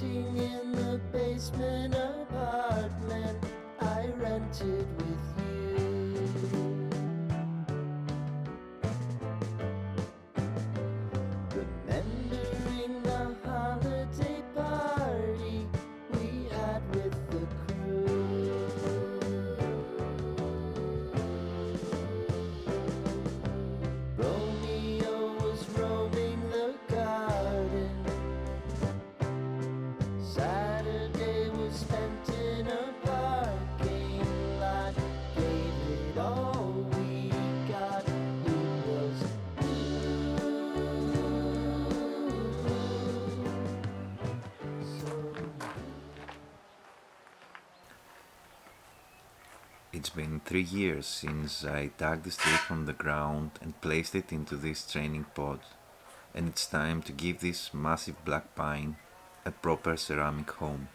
Repotting in the basement apartment I rented with you. Remembering the holiday party we had with the crew. Romeo was roaming the garden. Saturday was spent in a parking lot. Gave it all we got. It was so. It's been 3 years since I dug this tree from the ground and placed it into this training pod, and it's time to give this massive black pine a proper ceramic home.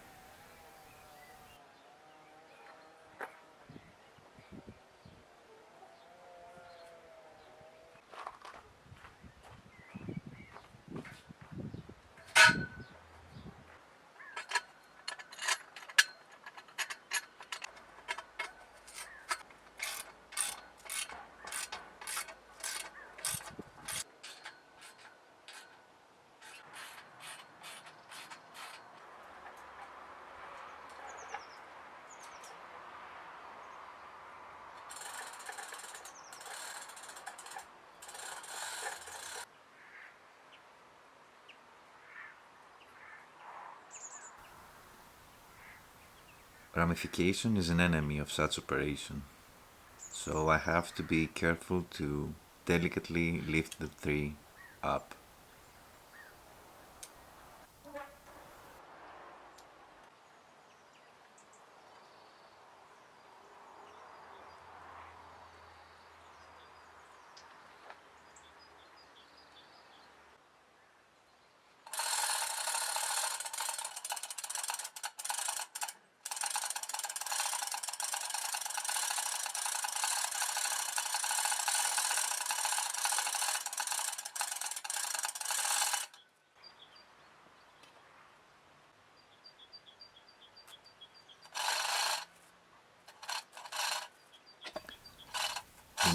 Ramification is an enemy of such operation, so I have to be careful to delicately lift the tree up.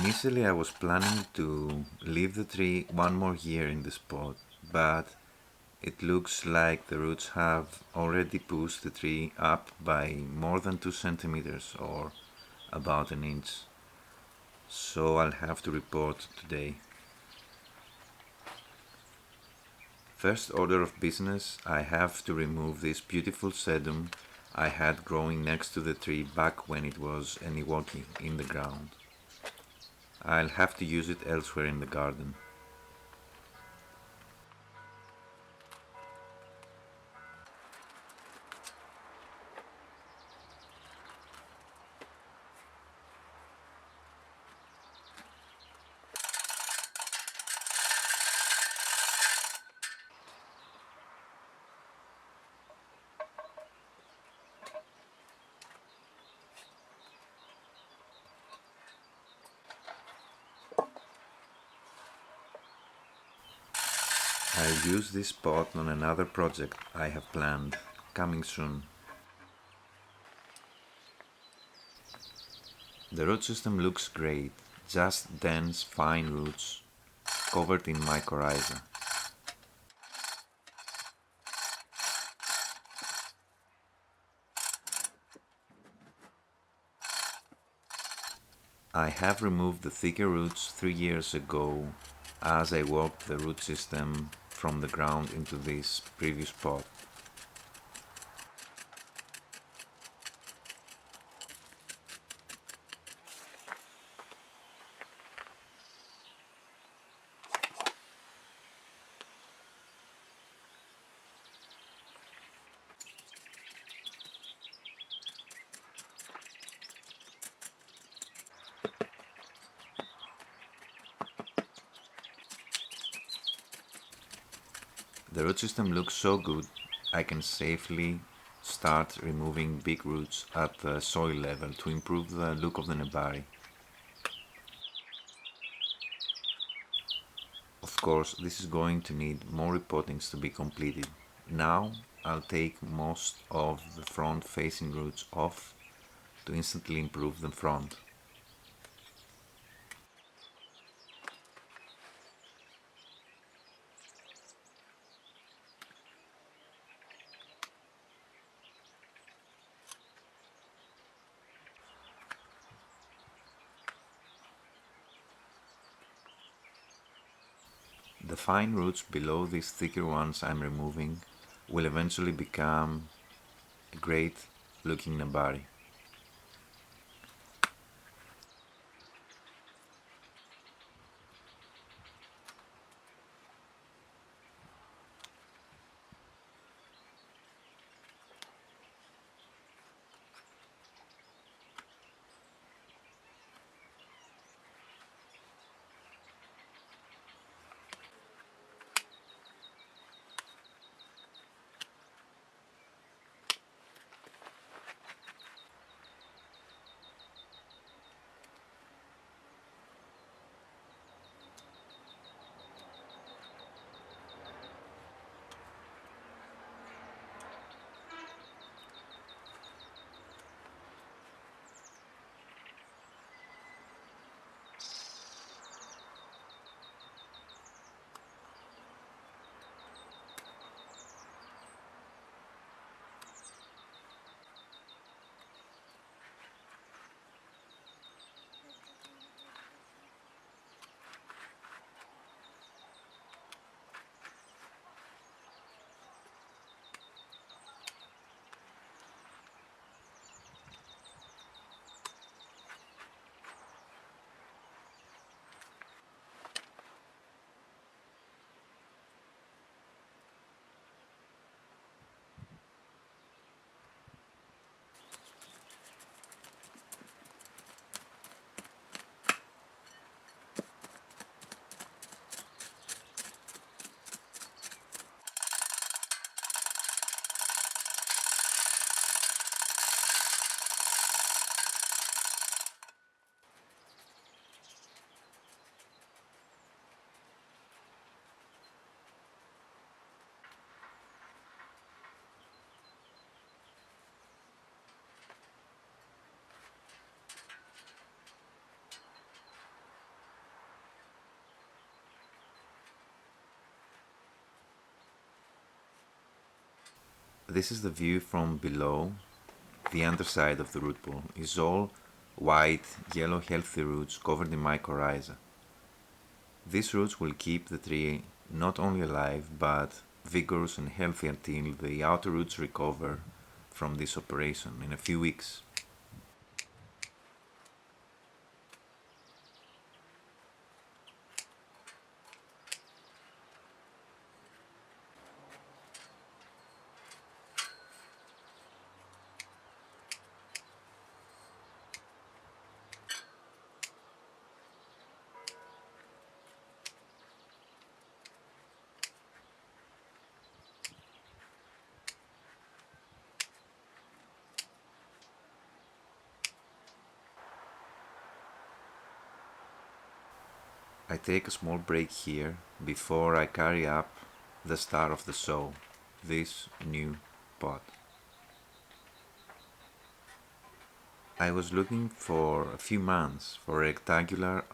Initially I was planning to leave the tree one more year in the spot, but it looks like the roots have already pushed the tree up by more than 2 centimeters or about an inch, so I'll have to report today. First order of business, I have to remove this beautiful sedum I had growing next to the tree back when it was an Iwoki in the ground. I'll have to use it elsewhere in the garden. I'll use this pot on another project I have planned, coming soon. The root system looks great, just dense, fine roots covered in mycorrhiza. I have removed the thicker roots 3 years ago as I walked the root system from the ground into this previous pot. The root system looks so good, I can safely start removing big roots at the soil level to improve the look of the nebari. Of course, this is going to need more repottings to be completed. Now I'll take most of the front facing roots off to instantly improve the front. The fine roots below these thicker ones I'm removing will eventually become a great looking nabari. This is the view from below. The underside of the root ball is all white, yellow, healthy roots covered in mycorrhiza. These roots will keep the tree not only alive but vigorous and healthy until the outer roots recover from this operation in a few weeks. I take a small break here before I carry up the star of the show, this new pot. I was looking for a few months for a rectangular,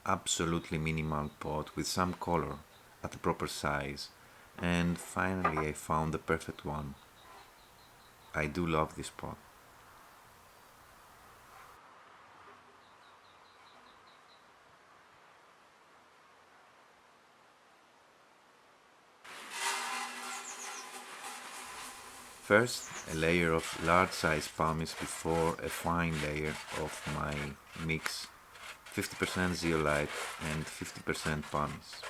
absolutely minimal pot with some color at the proper size, and finally I found the perfect one. I do love this pot. First, a layer of large size pumice before a fine layer of my mix, 50% zeolite and 50% pumice.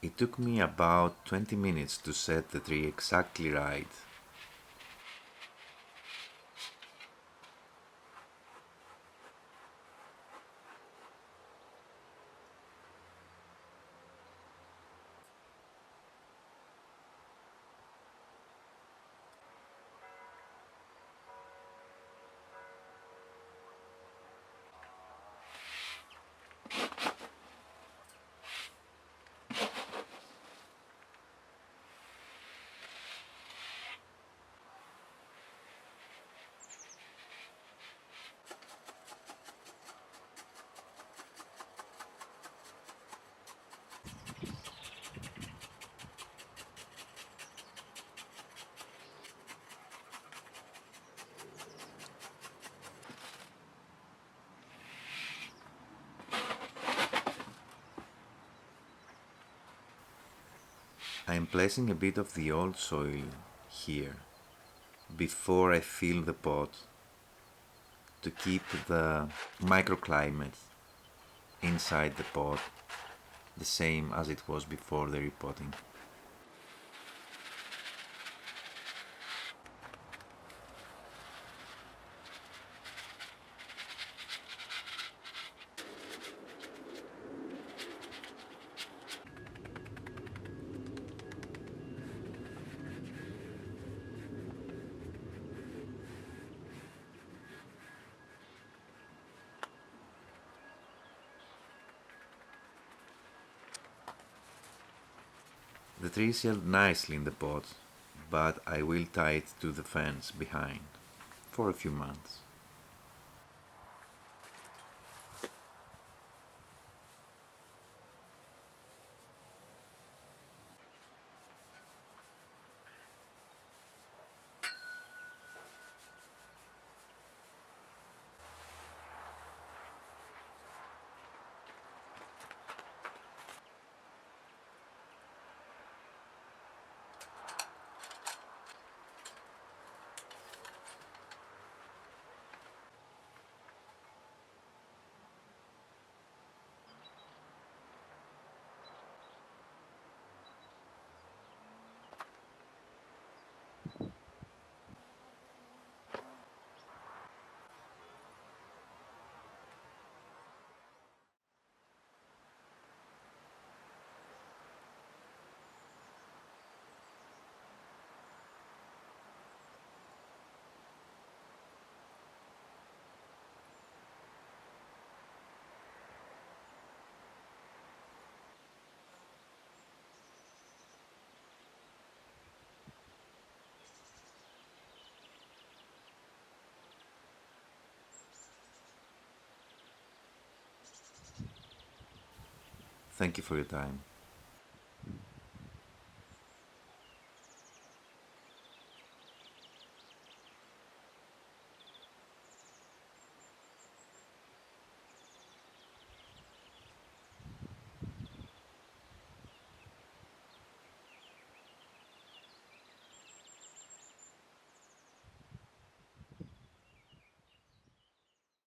It took me about 20 minutes to set the tree exactly right. I am placing a bit of the old soil here before I fill the pot to keep the microclimate inside the pot the same as it was before the repotting. The tree is held nicely in the pot, but I will tie it to the fence behind for a few months. Thank you for your time.